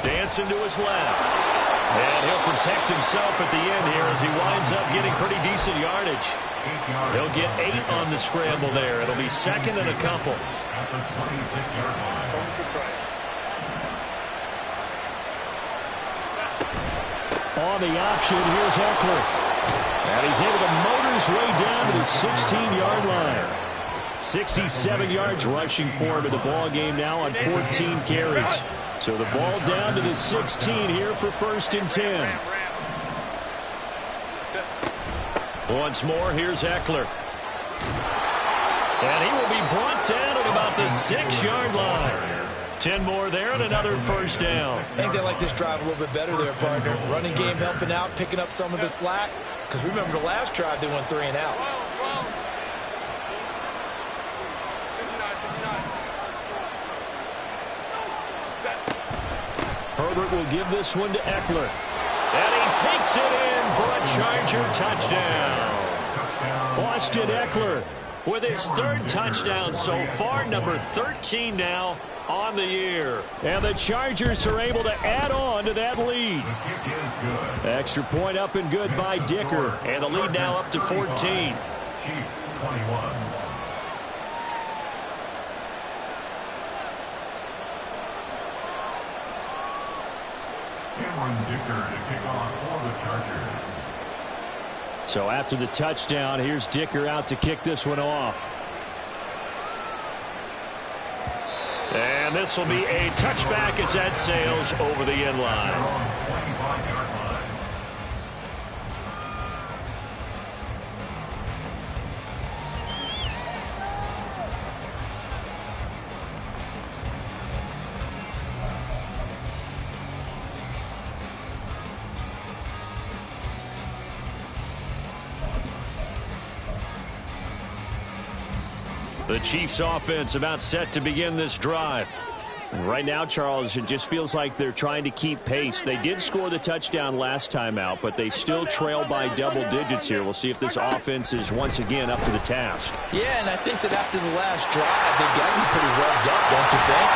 Dancing to his left. And he'll protect himself at the end here as he winds up getting pretty decent yardage. He'll get 8 on the scramble there. It'll be 2nd and a couple. At the 26-yard line. On the option, here's Eckler. And he's able to motor his way down to the 16-yard line. 67 yards rushing for him in the ball game now on 14 carries. So the ball down to the 16 here for 1st and 10. Once more, here's Eckler. And he will be brought down at about the 6-yard line. 10 more there and another 1st down. I think they like this drive a little bit better there, partner. Running game helping out, picking up some of the slack. Because remember the last drive, they went 3 and out. Herbert will give this one to Eckler. And he takes it in for a Charger touchdown. Austin Eckler with his 3rd touchdown so far, number 13 now on the year. And the Chargers are able to add on to that lead. Extra point up and good by Dicker. And the lead now up to 14. Chiefs 21. Dicker to kick off for the Chargers. So after the touchdown, here's Dicker out to kick this one off. And this will be a touchback as that sails over the end line. The Chiefs offense about set to begin this drive. And right now, Charles, it just feels like they're trying to keep pace. They did score the touchdown last time out, but they still trail by double digits here. We'll see if this offense is once again up to the task. Yeah, and I think that after the last drive, they've gotten pretty revved up, don't you think?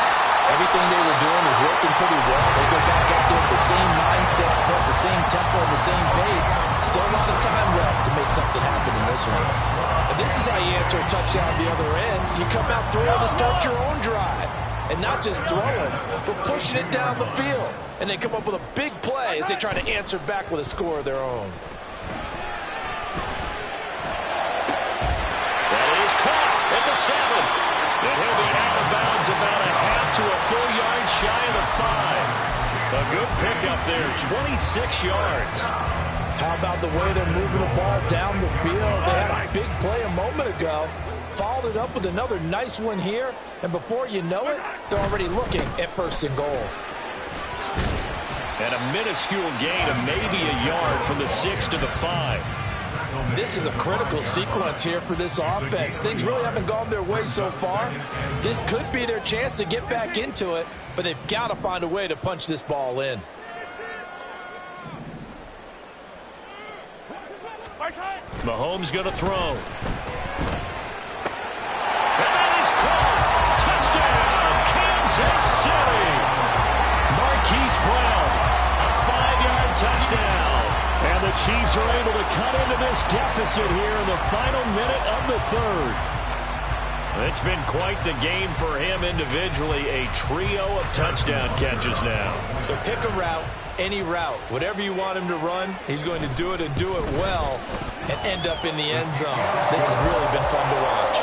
Everything they were doing was working pretty well. They go back out there with the same mindset, the same tempo, and the same pace. Still a lot of time left to make something happen in this one. And this is how you answer a touchdown at the other end. You come out throwing to start your own drive. And not just throwing, but pushing it down the field. And they come up with a big play as they try to answer back with a score of their own. That is caught at the 7. And he'll be out of bounds about a half to a full yard shy of the 5. A good pickup there, 26 yards. How about the way they're moving the ball down the field? They had a big play a moment ago. Followed it up with another nice one here. And before you know it, they're already looking at 1st and goal. And a minuscule gain of maybe a yard from the 6 to the 5. This is a critical sequence here for this offense. Things really haven't gone their way so far. This could be their chance to get back into it, but they've got to find a way to punch this ball in. Mahomes going to throw. And that is caught. Touchdown, Kansas City. Marquise Brown, a 5-yard touchdown. And the Chiefs are able to cut into this deficit here in the final minute of the third. It's been quite the game for him individually. A trio of touchdown catches now. So pick a route, any route. Whatever you want him to run, he's going to do it and do it well and end up in the end zone. This has really been fun to watch.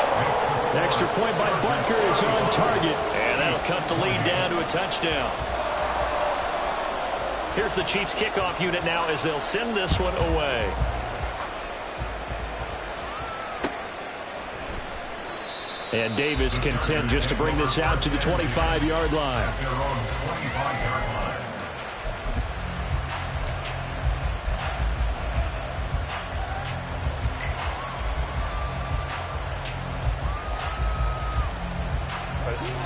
Extra point by Butker is on target. And that'll cut the lead down to a touchdown. Here's the Chiefs kickoff unit now as they'll send this one away. And Davis content just to bring this out to the 25-yard line.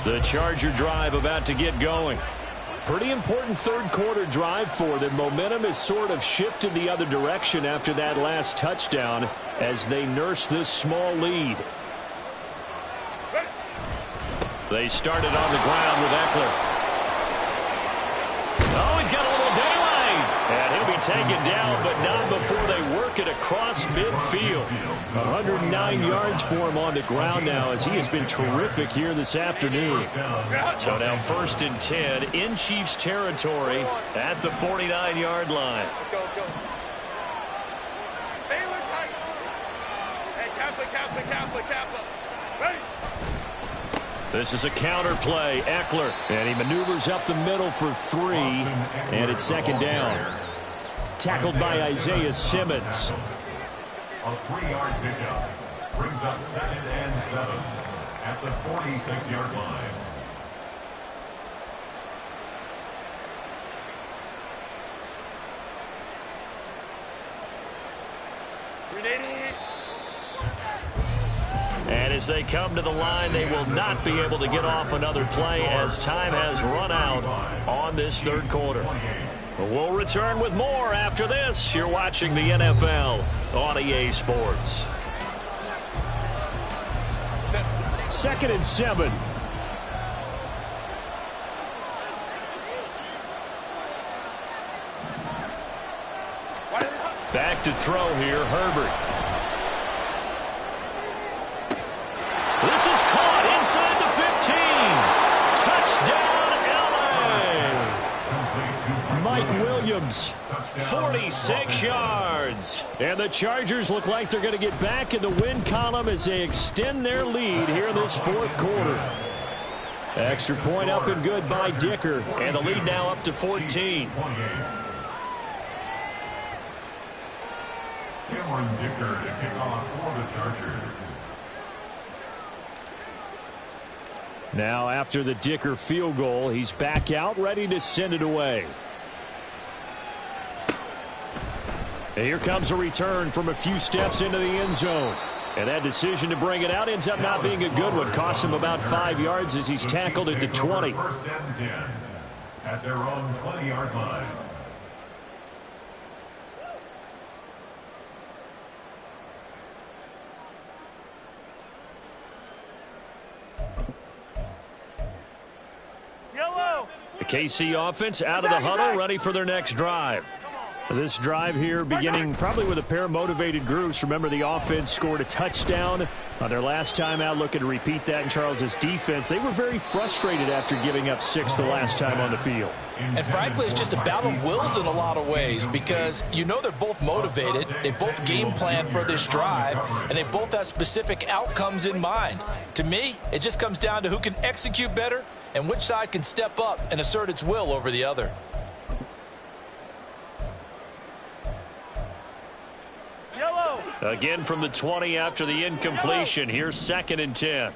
The Charger drive about to get going. Pretty important third quarter drive for them. Momentum has sort of shifted the other direction after that last touchdown as they nurse this small lead. They started on the ground with Eckler. Oh, he's got a little daylight. And he'll be taken down, but not before they work it across midfield. 109 yards for him on the ground now as he has been terrific here this afternoon. So now 1st and 10 in Chiefs territory at the 49-yard line. This is a counter play. Eckler. And he maneuvers up the middle for 3. And it's 2nd down. Tackled by Isaiah Simmons. A 3-yard pickup brings up 2nd and 7 at the 46-yard line. And as they come to the line, they will not be able to get off another play as time has run out on this third quarter. We'll return with more after this. You're watching the NFL on EA Sports. 2nd and 7. Back to throw here, Herbert. This is caught inside the 15. Touchdown, L.A. Mike Williams, 46 yards. And the Chargers look like they're going to get back in the win column as they extend their lead here in this fourth quarter. Extra point up and good by Dicker. And the lead now up to 14. Cameron Dicker to kick off for the Chargers. Now after the Dicker field goal, he's back out ready to send it away. And here comes a return from a few steps into the end zone. And that decision to bring it out ends up not being a good one. Costs him about 5 yards as he's tackled at the 20. 1st and 10 at their own 20-yard line. The KC offense out of the huddle, ready for their next drive. This drive here beginning probably with a pair of motivated groups. Remember, the offense scored a touchdown on their last time out. Looking to repeat that in Charles's defense. They were very frustrated after giving up 6 the last time on the field. And frankly, it's just a battle of wills in a lot of ways because you know they're both motivated. They both game plan for this drive, and they both have specific outcomes in mind. To me, it just comes down to who can execute better and which side can step up and assert its will over the other. Again from the 20 after the incompletion. Here's 2nd and 10.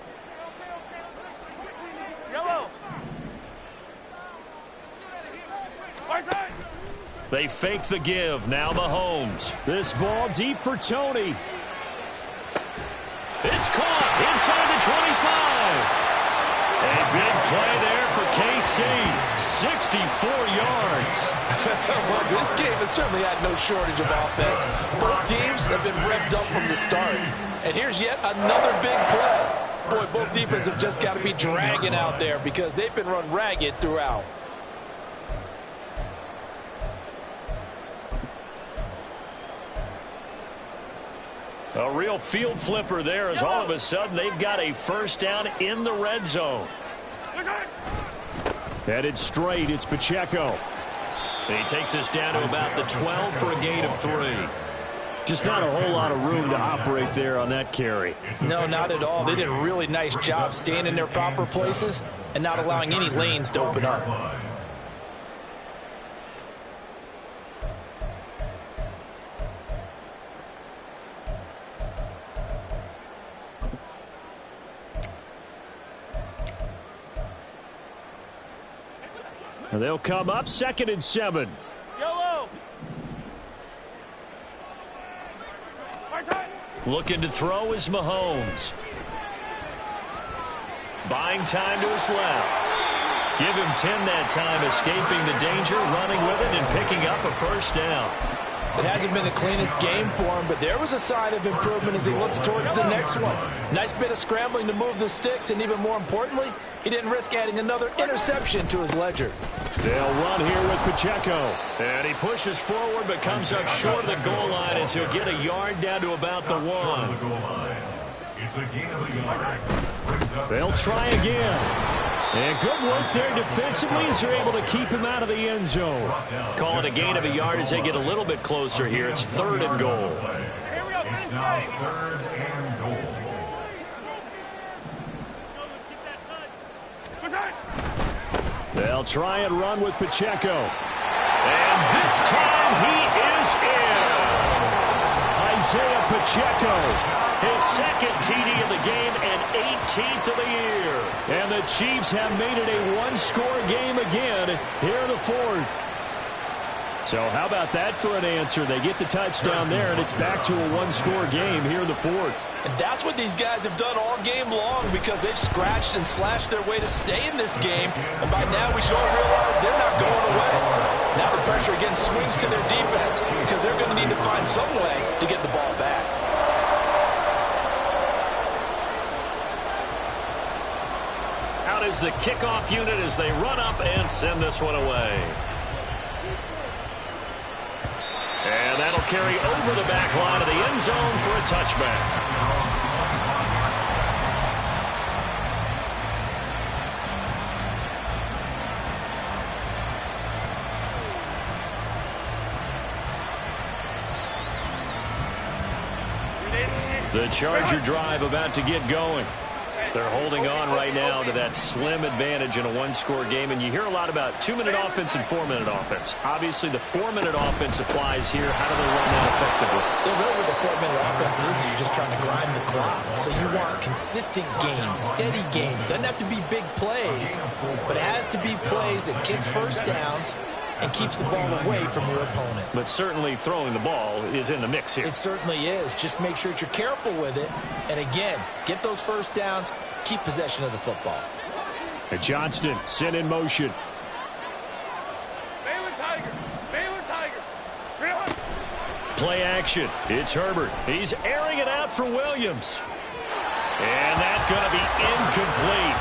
They fake the give. Now Mahomes. This ball deep for Tony. It's caught inside the 25. A big play there for KC. 64 yards. Well, this game has certainly had no shortage of offense. Both teams have been revved up from the start. And here's yet another big play. Boy, both defenses have just got to be dragging out there because they've been run ragged throughout. A real field flipper there as all of a sudden they've got a first down in the red zone. Headed straight, it's Pacheco. He takes us down to about the 12 for a gain of 3. Just not a whole lot of room to operate there on that carry. No, not at all. They did a really nice job staying in their proper places and not allowing any lanes to open up. They'll come up 2nd and 7. Yellow. Looking to throw is Mahomes. Buying time to his left. Give him 10 that time, escaping the danger, running with it, and picking up a first down. It hasn't been the cleanest game for him, but there was a sign of improvement as he looks towards the next one. Nice bit of scrambling to move the sticks, and even more importantly, he didn't risk adding another interception to his ledger. They'll run here with Pacheco. And he pushes forward but comes up short of the goal line as he'll get a yard down to about the 1. They'll try again. And good work there defensively as they're able to keep him out of the end zone. Call it a gain of a yard as they get a little bit closer here. It's 3rd and goal. Here we go. It's now 3rd and goal. They'll try and run with Pacheco. And this time he is in. Isaiah Pacheco, his 2nd TD of the game and 18th of the year. And the Chiefs have made it a one-score game again here in the 4th. So how about that for an answer? They get the touchdown there, and it's back to a one-score game here in the 4th. And that's what these guys have done all game long because they've scratched and slashed their way to stay in this game. And by now we should all realize they're not going away. Now the pressure again swings to their defense because they're going to need to find some way to get the ball back. Out is the kickoff unit as they run up and send this one away. And that'll carry over the back line of the end zone for a touchback. The Charger drive about to get going. They're holding on right now to that slim advantage in a one-score game. And you hear a lot about 2-minute offense and 4-minute offense. Obviously, the 4-minute offense applies here. How do they run that effectively? They're really what the 4-minute offense is. You're just trying to grind the clock. So you want consistent gains, steady gains. Doesn't have to be big plays, but it has to be plays that gets first downs and keeps the ball away from your opponent. But certainly throwing the ball is in the mix here. It certainly is. Just make sure that you're careful with it. And again, get those first downs, keep possession of the football. And Johnston sent in motion. Baylor Tiger. Baylor Tiger. Play action. It's Herbert. He's airing it out for Williams. And that's going to be incomplete.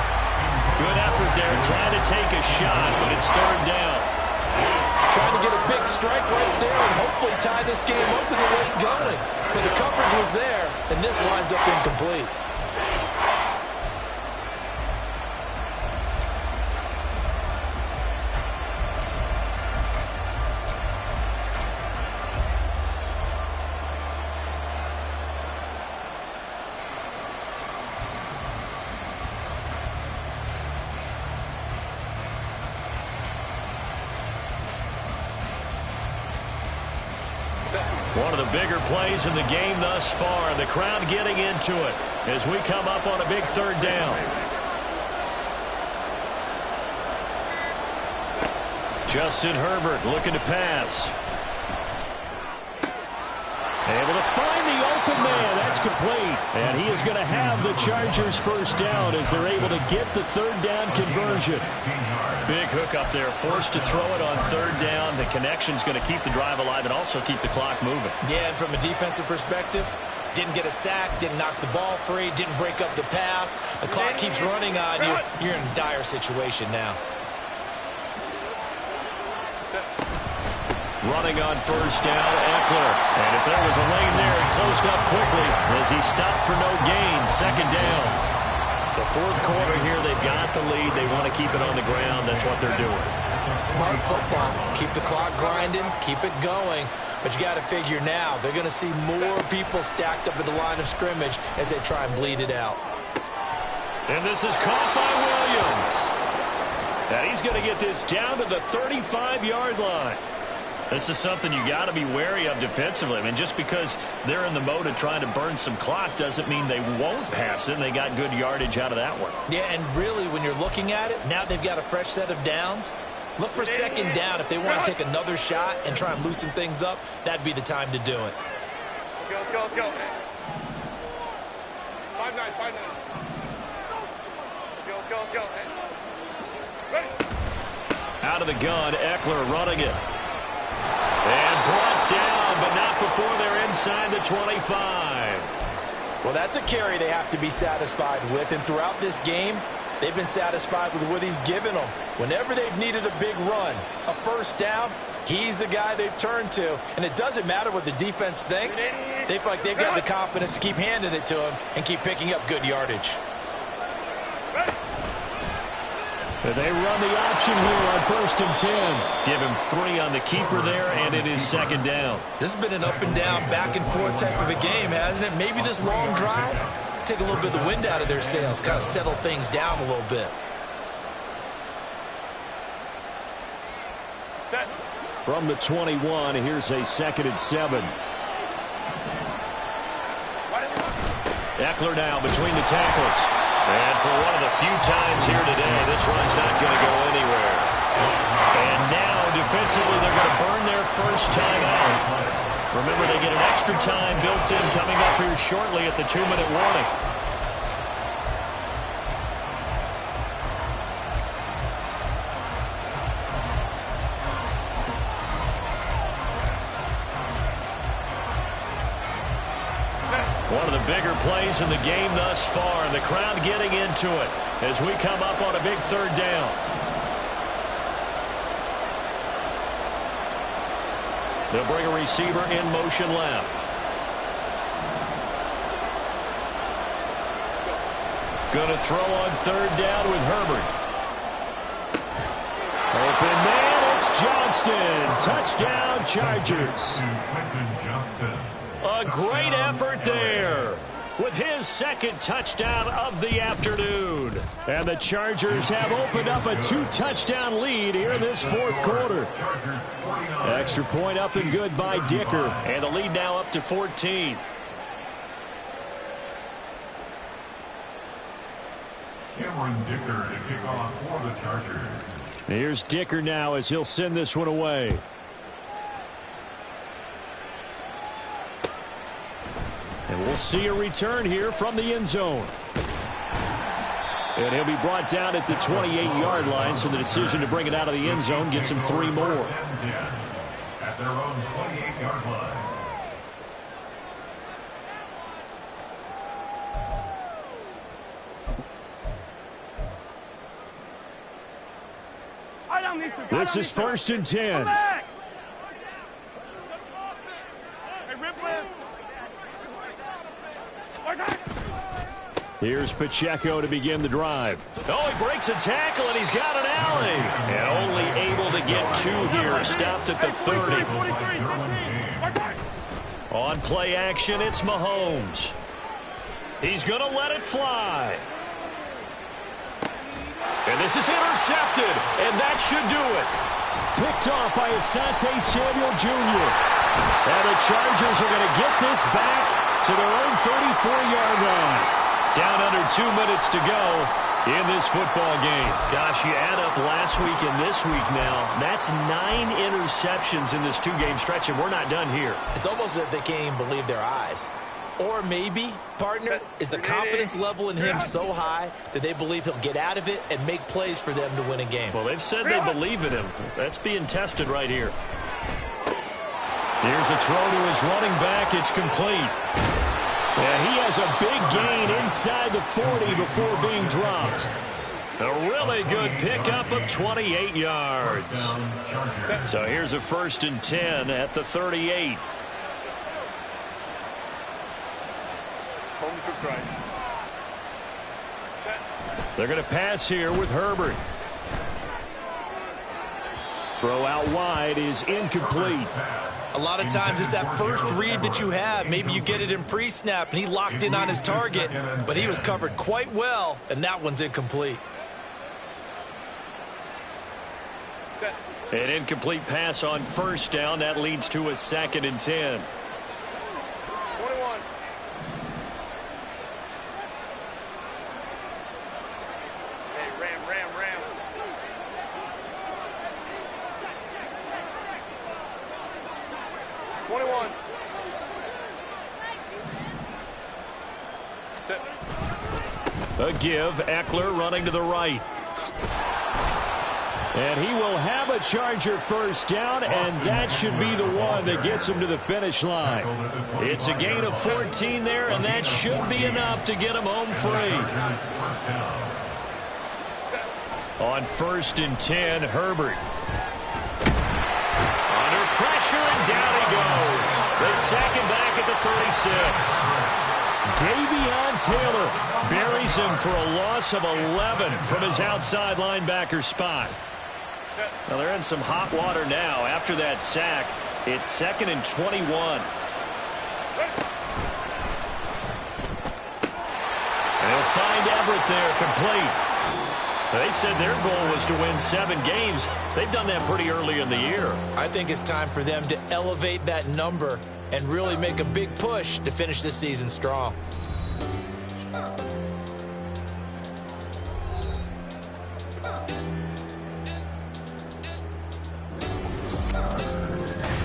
Good effort there trying to take a shot, but it's 3rd down. Trying to get a big strike right there and hopefully tie this game up with a late going. But the coverage was there, and this winds up incomplete. One of the bigger plays in the game thus far, and the crowd getting into it as we come up on a big 3rd down. Justin Herbert looking to pass. Able to find the open man. That's complete. And he is going to have the Chargers first down as they're able to get the third down conversion. Big hook up there. Forced to throw it on third down. The connection's going to keep the drive alive and also keep the clock moving. Yeah, and from a defensive perspective, didn't get a sack, didn't knock the ball free, didn't break up the pass. The clock keeps running on you. You're in a dire situation now. Running on first down, Eckler. And if there was a lane there, it closed up quickly as he stopped for no gain. Second down. The fourth quarter here, they've got the lead. They want to keep it on the ground. That's what they're doing. Smart football. Keep the clock grinding, keep it going. But you got to figure now, they're going to see more people stacked up at the line of scrimmage as they try and bleed it out. And this is caught by Williams. And he's going to get this down to the 35-yard line. This is something you got to be wary of defensively. I mean, just because they're in the mode of trying to burn some clock doesn't mean they won't pass it, and they got good yardage out of that one. Yeah, and really, when you're looking at it, now they've got a fresh set of downs. Look for second down. If they want to take another shot and try and loosen things up, that'd be the time to do it. Let's go, let's go. 5-9, 5-9. Let's go. Ready? Out of the gun, Eckler running it. And brought down, but not before they're inside the 25. Well, that's a carry they have to be satisfied with. And throughout this game, they've been satisfied with what he's given them. Whenever they've needed a big run, a first down, he's the guy they've turned to. And it doesn't matter what the defense thinks. They feel like they've got the confidence to keep handing it to him and keep picking up good yardage. They run the option here on 1st and 10. Give him 3 on the keeper there, and it is second down. This has been an up and down, back and forth type of a game, hasn't it? Maybe this long drive could take a little bit of the wind out of their sails, kind of settle things down a little bit. Set. From the 21, here's a 2nd and 7. Eckler now between the tackles. And for one of the few times here today, this run's not going to go anywhere. And now, defensively, they're going to burn their first time out. Remember, they get an extra time built in coming up here shortly at the 2-minute warning. One of the bigger plays in the game thus far. The crowd getting into it as we come up on a big third down. They'll bring a receiver in motion left. Going to throw on third down with Herbert. Open man, it's Johnston. Touchdown, Chargers. A great effort there with his 2nd touchdown of the afternoon. And the Chargers have opened up a 2-touchdown lead here in this 4th quarter. Extra point up and good by Dicker. And the lead now up to 14. Cameron Dicker to kick off for the Chargers. Here's Dicker now as he'll send this one away. And we'll see a return here from the end zone. And he'll be brought down at the 28-yard line, so the decision to bring it out of the end zone gets him 3 more. At their own 28-yard line. This is 1st and 10. Hey, rip lift. Here's Pacheco to begin the drive. Oh, he breaks a tackle, and he's got an alley. And only able to get 2 here. Stopped at the 30. On play action, it's Mahomes. He's going to let it fly. And this is intercepted, and that should do it. Picked off by Asante Samuel Jr. And the Chargers are going to get this back to their own 34-yard line. Down under 2 minutes to go. in this football game. Gosh, you add up last week and this week now, that's 9 interceptions in this 2-game stretch, and we're not done here. It's almost as if they can't even believe their eyes. Or maybe, partner, is the confidence level in him so high that they believe he'll get out of it and make plays for them to win a game. Well, they've said they believe in him. That's being tested right here. Here's a throw to his running back. It's complete. And he has a big gain inside the 40 before being dropped. A really good pickup of 28 yards. So here's a 1st and 10 at the 38. They're going to pass here with Herbert. Throw out wide is incomplete. A lot of times it's that first read that you have. Maybe you get it in pre-snap, and he locked in on his target, but he was covered quite well, and that one's incomplete. An incomplete pass on 1st down. That leads to a 2nd and 10. 21. Hey, ram. 21. A give. Eckler running to the right. And he will have a Charger 1st down, and that should be the one that gets him to the finish line. It's a gain of 14 there, and that should be enough to get him home free. On 1st and 10, Herbert. Under pressure, and down he goes. They sack him back at the 36. Davion Taylor buries him for a loss of 11 from his outside linebacker spot. Well, they're in some hot water now. After that sack, it's 2nd and 21. They'll find Everett there, complete. They said their goal was to win 7 games. They've done that pretty early in the year. I think it's time for them to elevate that number and really make a big push to finish this season strong.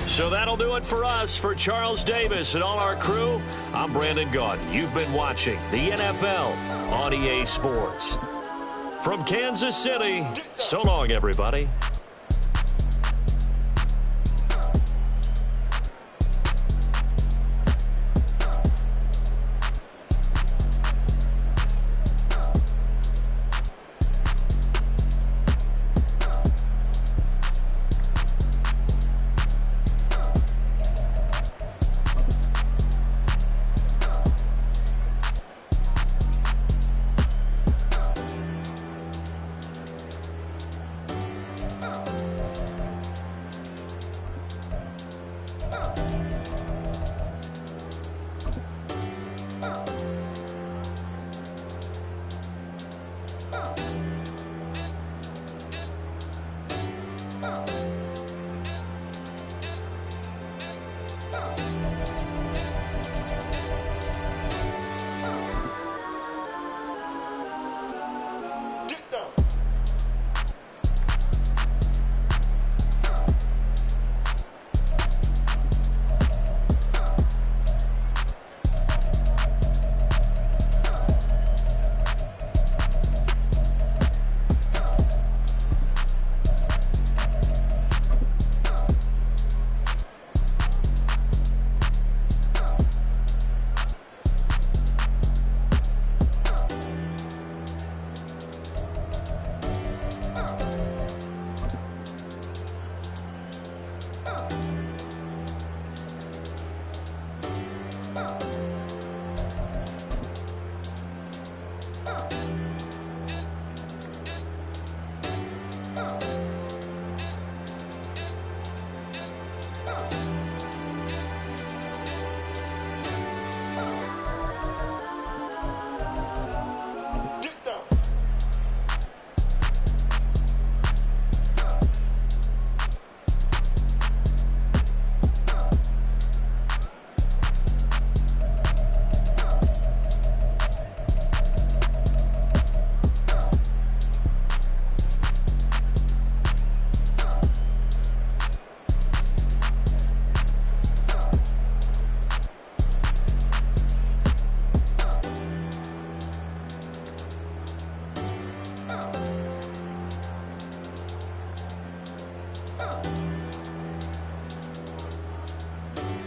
So that'll do it for us. For Charles Davis and all our crew, I'm Brandon Gaudin. You've been watching the NFL on EA Sports. From Kansas City, so long, everybody.